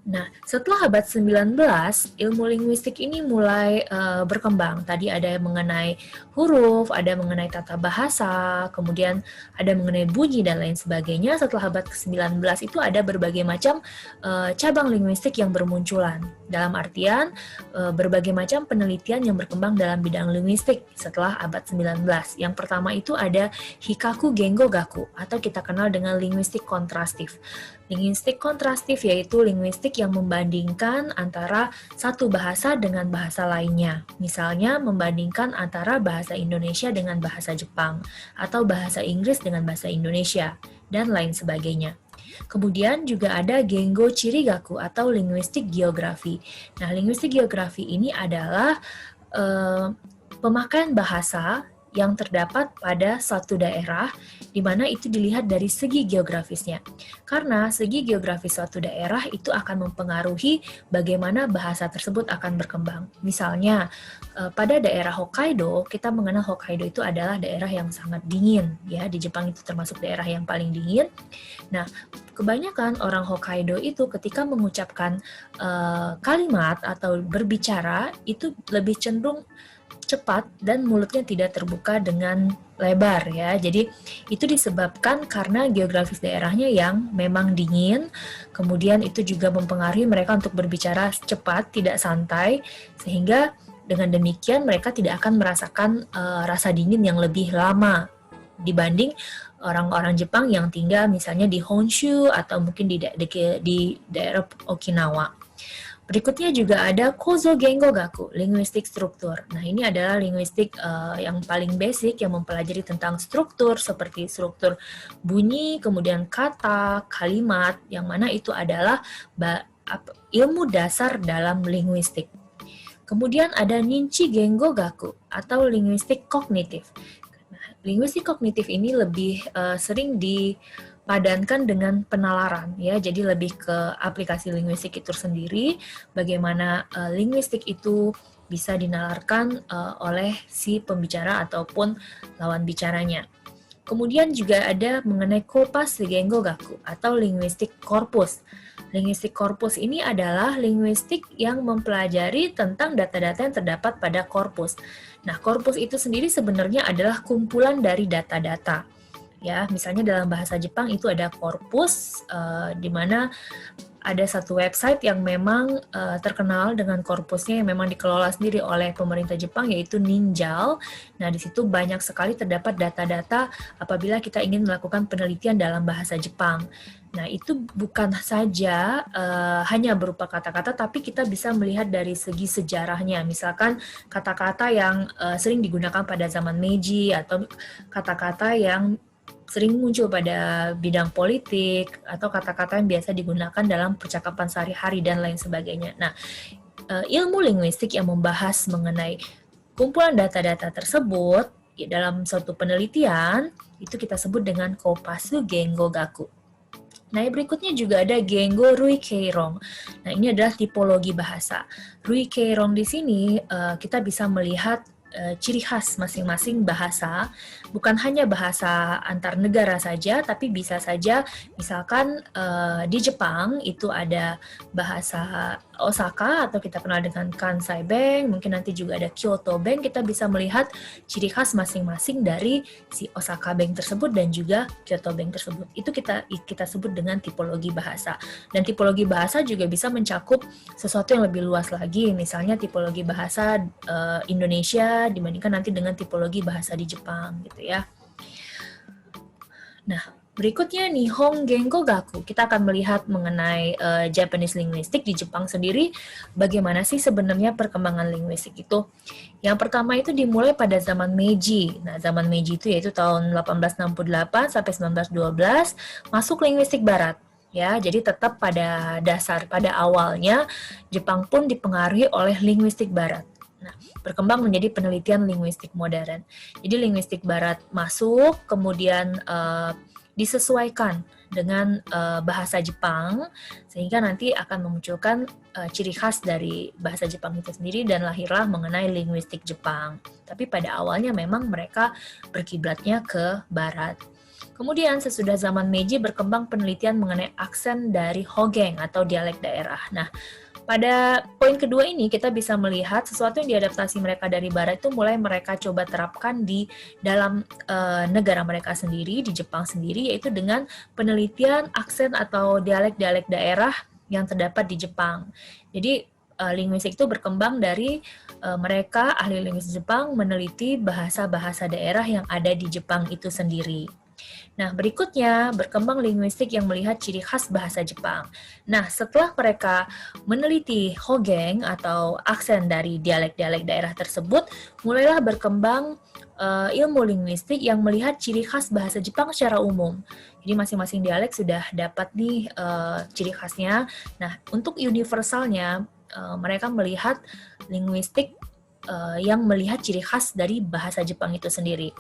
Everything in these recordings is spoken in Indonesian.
Nah, setelah abad 19, ilmu linguistik ini mulai berkembang. Tadi ada yang mengenai huruf, ada mengenai tata bahasa, kemudian ada mengenai bunyi dan lain sebagainya. Setelah abad ke-19 itu ada berbagai macam cabang linguistik yang bermunculan. Dalam artian, berbagai macam penelitian yang berkembang dalam bidang linguistik setelah abad 19. Yang pertama itu ada Hikaku Gengo Gaku, atau kita kenal dengan linguistik kontrastif. Linguistik kontrastif yaitu linguistik yang membandingkan antara satu bahasa dengan bahasa lainnya. Misalnya membandingkan antara bahasa Indonesia dengan bahasa Jepang, atau bahasa Inggris dengan bahasa Indonesia, dan lain sebagainya. Kemudian juga ada Gengo Chirigaku atau linguistik geografi. Nah, linguistik geografi ini adalah pemakaian bahasa yang terdapat pada suatu daerah, di mana itu dilihat dari segi geografisnya. Karena segi geografis suatu daerah itu akan mempengaruhi bagaimana bahasa tersebut akan berkembang. Misalnya, pada daerah Hokkaido, kita mengenal Hokkaido itu adalah daerah yang sangat dingin, ya, di Jepang itu termasuk daerah yang paling dingin. Nah, kebanyakan orang Hokkaido itu ketika mengucapkan kalimat atau berbicara itu lebih cenderung cepat dan mulutnya tidak terbuka dengan lebar, ya. Jadi itu disebabkan karena geografis daerahnya yang memang dingin, kemudian itu juga mempengaruhi mereka untuk berbicara cepat, tidak santai, sehingga dengan demikian mereka tidak akan merasakan rasa dingin yang lebih lama dibanding orang-orang Jepang yang tinggal misalnya di Honshu atau mungkin di daerah Okinawa. Berikutnya juga ada Kozo Gengo Gaku, linguistik struktur. Nah, ini adalah linguistik yang paling basic yang mempelajari tentang struktur seperti struktur bunyi, kemudian kata, kalimat, yang mana itu adalah ilmu dasar dalam linguistik. Kemudian ada Ninchi Gengo Gaku atau linguistik kognitif. Nah, linguistik kognitif ini lebih sering padankan dengan penalaran, ya. Jadi lebih ke aplikasi linguistik itu sendiri, bagaimana linguistik itu bisa dinalarkan oleh si pembicara ataupun lawan bicaranya. Kemudian juga ada mengenai Kopas Gengo Gaku atau linguistik korpus. Linguistik korpus ini adalah linguistik yang mempelajari tentang data-data yang terdapat pada korpus. Nah, korpus itu sendiri sebenarnya adalah kumpulan dari data-data. Ya, misalnya dalam bahasa Jepang itu ada korpus, di mana ada satu website yang memang terkenal dengan korpusnya yang memang dikelola sendiri oleh pemerintah Jepang, yaitu Ninjal. Nah, di situ banyak sekali terdapat data-data apabila kita ingin melakukan penelitian dalam bahasa Jepang. Nah, itu bukan saja hanya berupa kata-kata, tapi kita bisa melihat dari segi sejarahnya. Misalkan kata-kata yang sering digunakan pada zaman Meiji, atau kata-kata yang sering muncul pada bidang politik, atau kata-kata yang biasa digunakan dalam percakapan sehari-hari dan lain sebagainya. Nah, ilmu linguistik yang membahas mengenai kumpulan data-data tersebut dalam suatu penelitian itu kita sebut dengan Kopasu Gengo Gaku. Nah, berikutnya juga ada Gengo Rui Keirong. Nah, ini adalah tipologi bahasa. Rui Keirong di sini kita bisa melihat ciri khas masing-masing bahasa, bukan hanya bahasa antar negara saja, tapi bisa saja misalkan di Jepang itu ada bahasa Osaka atau kita kenal dengan Kansai Bank, mungkin nanti juga ada Kyoto Bank. Kita bisa melihat ciri khas masing-masing dari si Osaka Bank tersebut dan juga Kyoto Bank tersebut. Itu kita sebut dengan tipologi bahasa. Dan tipologi bahasa juga bisa mencakup sesuatu yang lebih luas lagi, misalnya tipologi bahasa Indonesia dibandingkan nanti dengan tipologi bahasa di Jepang, gitu ya. Nah, berikutnya Nihon Gengo Gaku. Kita akan melihat mengenai Japanese linguistic di Jepang sendiri, bagaimana sih sebenarnya perkembangan linguistik itu. Yang pertama itu dimulai pada zaman Meiji. Nah, zaman Meiji itu yaitu tahun 1868 sampai 1912, masuk linguistik barat. Ya, jadi tetap pada awalnya Jepang pun dipengaruhi oleh linguistik barat. Nah, berkembang menjadi penelitian linguistik modern. Jadi linguistik barat masuk, kemudian disesuaikan dengan bahasa Jepang, sehingga nanti akan memunculkan ciri khas dari bahasa Jepang itu sendiri dan lahirlah mengenai linguistik Jepang. Tapi pada awalnya memang mereka berkiblatnya ke barat. Kemudian sesudah zaman Meiji berkembang penelitian mengenai aksen dari Hogeng atau dialek daerah. Nah, pada poin kedua ini kita bisa melihat sesuatu yang diadaptasi mereka dari barat itu mulai mereka coba terapkan di dalam negara mereka sendiri, di Jepang sendiri, yaitu dengan penelitian aksen atau dialek-dialek daerah yang terdapat di Jepang. Jadi linguistik itu berkembang dari mereka ahli linguistik Jepang meneliti bahasa-bahasa daerah yang ada di Jepang itu sendiri. Nah, berikutnya berkembang linguistik yang melihat ciri khas bahasa Jepang. Nah, setelah mereka meneliti Hogeng atau aksen dari dialek-dialek daerah tersebut, mulailah berkembang ilmu linguistik yang melihat ciri khas bahasa Jepang secara umum. Jadi masing-masing dialek sudah dapat nih ciri khasnya. Nah, untuk universalnya, mereka melihat linguistik yang melihat ciri khas dari bahasa Jepang itu sendiri.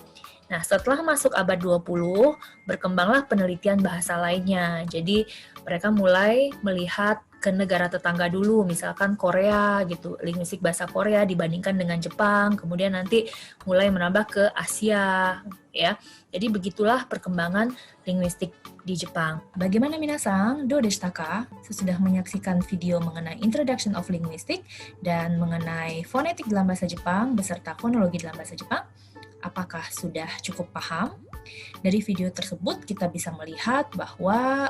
Nah, setelah masuk abad 20, berkembanglah penelitian bahasa lainnya. Jadi, mereka mulai melihat ke negara tetangga dulu, misalkan Korea gitu, linguistik bahasa Korea dibandingkan dengan Jepang, kemudian nanti mulai menambah ke Asia, ya. Jadi begitulah perkembangan linguistik di Jepang. Bagaimana minasang? Do deshita ka? Sesudah menyaksikan video mengenai Introduction of Linguistic dan mengenai fonetik dalam bahasa Jepang beserta fonologi dalam bahasa Jepang, apakah sudah cukup paham? Dari video tersebut kita bisa melihat bahwa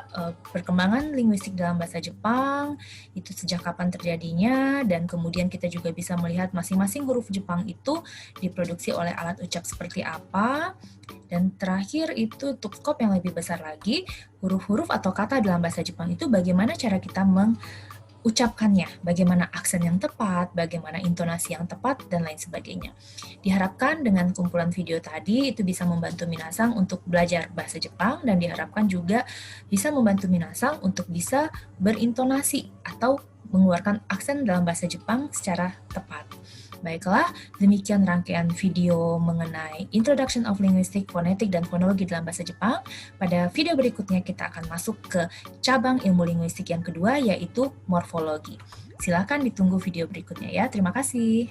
perkembangan linguistik dalam bahasa Jepang itu sejak kapan terjadinya, dan kemudian kita juga bisa melihat masing-masing huruf Jepang itu diproduksi oleh alat ucap seperti apa. Dan terakhir itu untuk skop yang lebih besar lagi, huruf-huruf atau kata dalam bahasa Jepang itu bagaimana cara kita ucapkannya, bagaimana aksen yang tepat, bagaimana intonasi yang tepat, dan lain sebagainya. Diharapkan dengan kumpulan video tadi itu bisa membantu minasang untuk belajar bahasa Jepang, dan diharapkan juga bisa membantu minasang untuk bisa berintonasi atau mengeluarkan aksen dalam bahasa Jepang secara tepat. Baiklah, demikian rangkaian video mengenai Introduction of Linguistic, Fonetik, dan Fonologi dalam bahasa Jepang. Pada video berikutnya kita akan masuk ke cabang ilmu linguistik yang kedua, yaitu morfologi. Silakan ditunggu video berikutnya ya. Terima kasih.